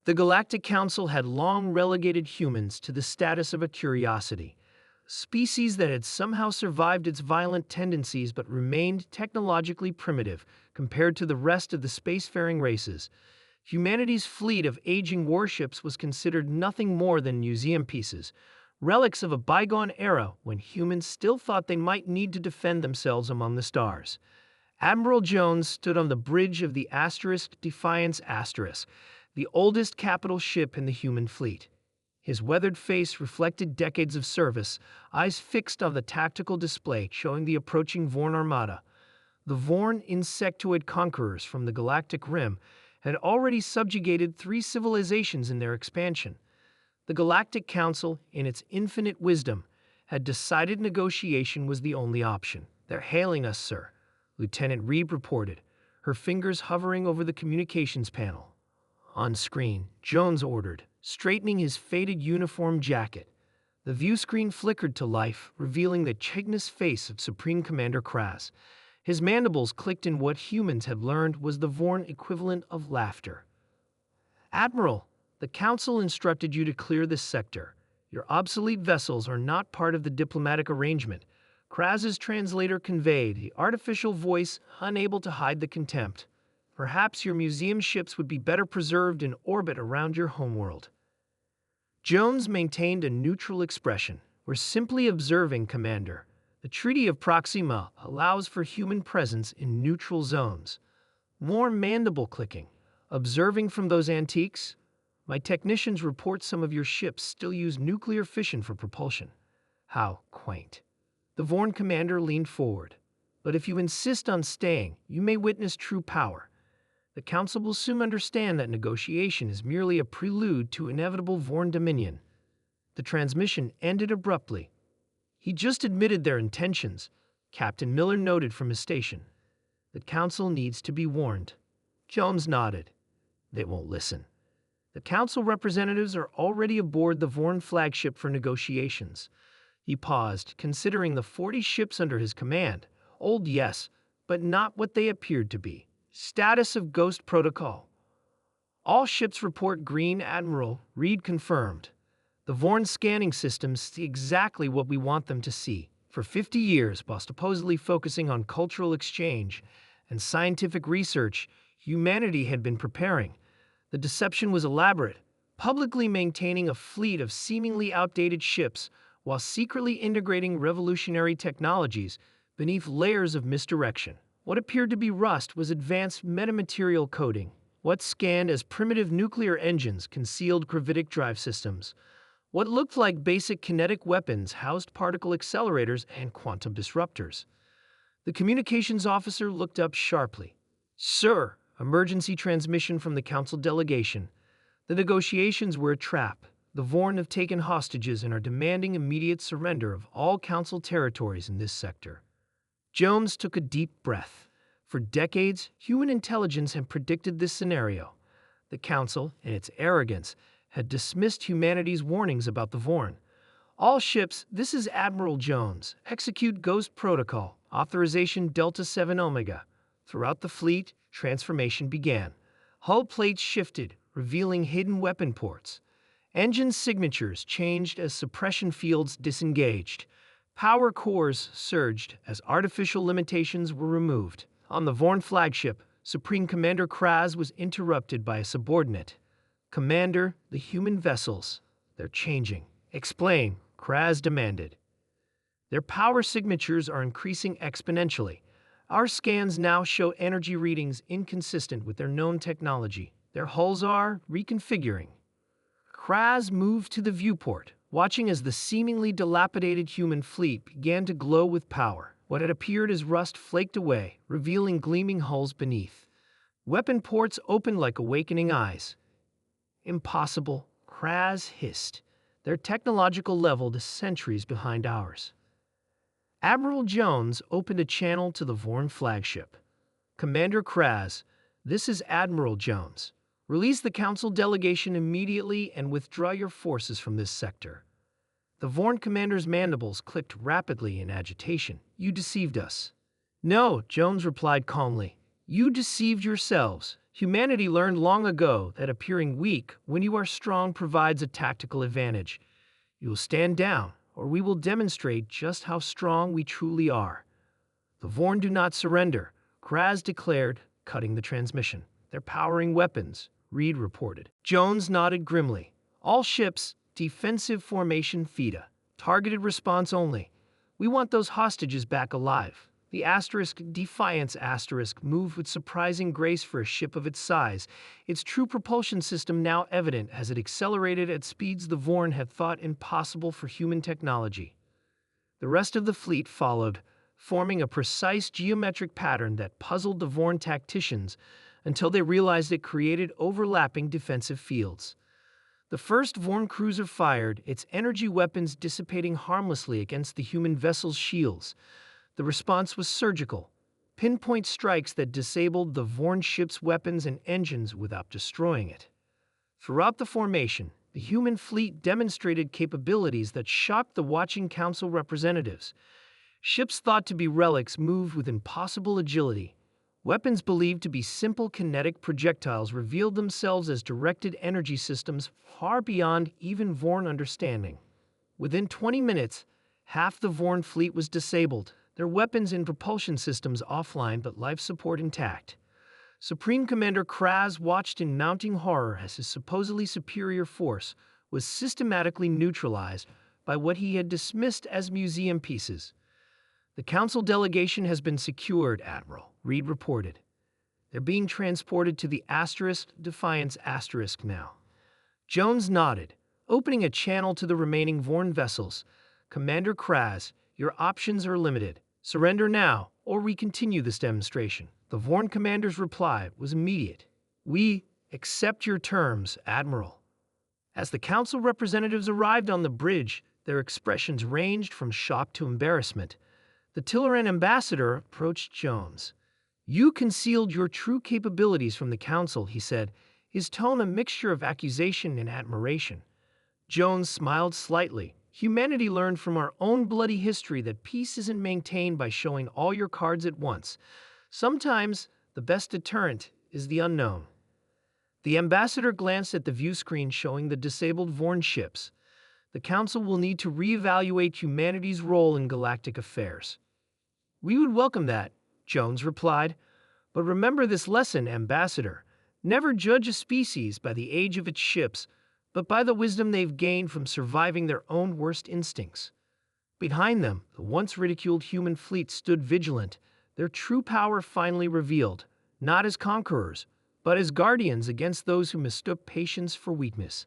The Galactic Council had long relegated humans to the status of a curiosity, a species that had somehow survived its violent tendencies but remained technologically primitive compared to the rest of the spacefaring races. Humanity's fleet of aging warships was considered nothing more than museum pieces, relics of a bygone era when humans still thought they might need to defend themselves among the stars. Admiral Jones stood on the bridge of the Defiance Asterisk, the oldest capital ship in the human fleet. His weathered face reflected decades of service, eyes fixed on the tactical display showing the approaching Vorn armada. The Vorn, insectoid conquerors from the galactic rim, had already subjugated 3 civilizations in their expansion. The Galactic Council, in its infinite wisdom, had decided negotiation was the only option. "They're hailing us, sir," Lieutenant Reeb reported, her fingers hovering over the communications panel. On screen, Jones ordered, straightening his faded uniform jacket. The view screen flickered to life, revealing the chitinous face of Supreme Commander Kraz. His mandibles clicked in what humans had learned was the Vorn equivalent of laughter. "Admiral, the Council instructed you to clear this sector. Your obsolete vessels are not part of the diplomatic arrangement," Kraz's translator conveyed, the artificial voice unable to hide the contempt. "Perhaps your museum ships would be better preserved in orbit around your homeworld." Jones maintained a neutral expression. "We're simply observing, Commander. The Treaty of Proxima allows for human presence in neutral zones." More mandible clicking. "Observing from those antiques? My technicians report some of your ships still use nuclear fission for propulsion." "How quaint." The Vorn commander leaned forward. "But if you insist on staying, you may witness true power. The Council will soon understand that negotiation is merely a prelude to inevitable Vorn dominion." The transmission ended abruptly. "He just admitted their intentions," Captain Miller noted from his station. "The Council needs to be warned." Jones nodded. "They won't listen. The Council representatives are already aboard the Vorn flagship for negotiations." He paused, considering the 40 ships under his command. Old, yes, but not what they appeared to be. Status of Ghost Protocol. "All ships report green, Admiral," Reed confirmed. "The Vorn scanning systems see exactly what we want them to see." For 50 years, while supposedly focusing on cultural exchange and scientific research, humanity had been preparing. The deception was elaborate, publicly maintaining a fleet of seemingly outdated ships while secretly integrating revolutionary technologies beneath layers of misdirection. What appeared to be rust was advanced metamaterial coating. What scanned as primitive nuclear engines concealed gravitic drive systems. What looked like basic kinetic weapons housed particle accelerators and quantum disruptors. The communications officer looked up sharply. "Sir," emergency transmission from the Council delegation. "The negotiations were a trap. The Vorn have taken hostages and are demanding immediate surrender of all Council territories in this sector." Jones took a deep breath. For decades, human intelligence had predicted this scenario. The Council, in its arrogance, had dismissed humanity's warnings about the Vorn. "All ships, this is Admiral Jones. Execute Ghost Protocol. Authorization Delta 7 Omega." Throughout the fleet, transformation began. Hull plates shifted, revealing hidden weapon ports. Engine signatures changed as suppression fields disengaged. Power cores surged as artificial limitations were removed. On the Vorn flagship, Supreme Commander Kraz was interrupted by a subordinate. "Commander, the human vessels, they're changing." "Explain," Kraz demanded. "Their power signatures are increasing exponentially. Our scans now show energy readings inconsistent with their known technology. Their hulls are reconfiguring." Kraz moved to the viewport, watching as the seemingly dilapidated human fleet began to glow with power. What had appeared as rust flaked away, revealing gleaming hulls beneath. Weapon ports opened like awakening eyes. "Impossible," Kraz hissed. "Their technological level is centuries behind ours." Admiral Jones opened a channel to the Vorn flagship. "Commander Kraz, this is Admiral Jones. Release the Council delegation immediately and withdraw your forces from this sector." The Vorn commander's mandibles clicked rapidly in agitation. "You deceived us." "No," Jones replied calmly. "You deceived yourselves. Humanity learned long ago that appearing weak when you are strong provides a tactical advantage. You will stand down, or we will demonstrate just how strong we truly are. The Vorn do not surrender, Kraz declared, cutting the transmission. They're powering weapons, Reed reported. Jones nodded grimly. All ships, defensive formation FIDA. Targeted response only. We want those hostages back alive. The Defiance moved with surprising grace for a ship of its size, its true propulsion system now evident as it accelerated at speeds the Vorn had thought impossible for human technology. The rest of the fleet followed, forming a precise geometric pattern that puzzled the Vorn tacticians until they realized it created overlapping defensive fields. The first Vorn cruiser fired, its energy weapons dissipating harmlessly against the human vessel's shields. The response was surgical, pinpoint strikes that disabled the Vorn ship's weapons and engines without destroying it. Throughout the formation, the human fleet demonstrated capabilities that shocked the watching council representatives. Ships thought to be relics moved with impossible agility. Weapons believed to be simple kinetic projectiles revealed themselves as directed energy systems far beyond even Vorn understanding. Within 20 minutes, half the Vorn fleet was disabled, their weapons and propulsion systems offline but life support intact. Supreme Commander Kraz watched in mounting horror as his supposedly superior force was systematically neutralized by what he had dismissed as museum pieces. The Council delegation has been secured, Admiral, Reed reported. They're being transported to the Defiance now. Jones nodded, opening a channel to the remaining Vorn vessels. Commander Kraz, your options are limited. Surrender now, or we continue this demonstration. The Vorn commander's reply was immediate. We accept your terms, Admiral. As the Council representatives arrived on the bridge, their expressions ranged from shock to embarrassment. The Tilleran ambassador approached Jones. You concealed your true capabilities from the Council, he said, his tone a mixture of accusation and admiration. Jones smiled slightly. Humanity learned from our own bloody history that peace isn't maintained by showing all your cards at once. Sometimes, the best deterrent is the unknown. The ambassador glanced at the view screen showing the disabled Vorn ships. The Council will need to reevaluate humanity's role in galactic affairs. We would welcome that, Jones replied. But remember this lesson, Ambassador. Never judge a species by the age of its ships, but by the wisdom they've gained from surviving their own worst instincts. Behind them, the once ridiculed human fleet stood vigilant, their true power finally revealed, not as conquerors, but as guardians against those who mistook patience for weakness.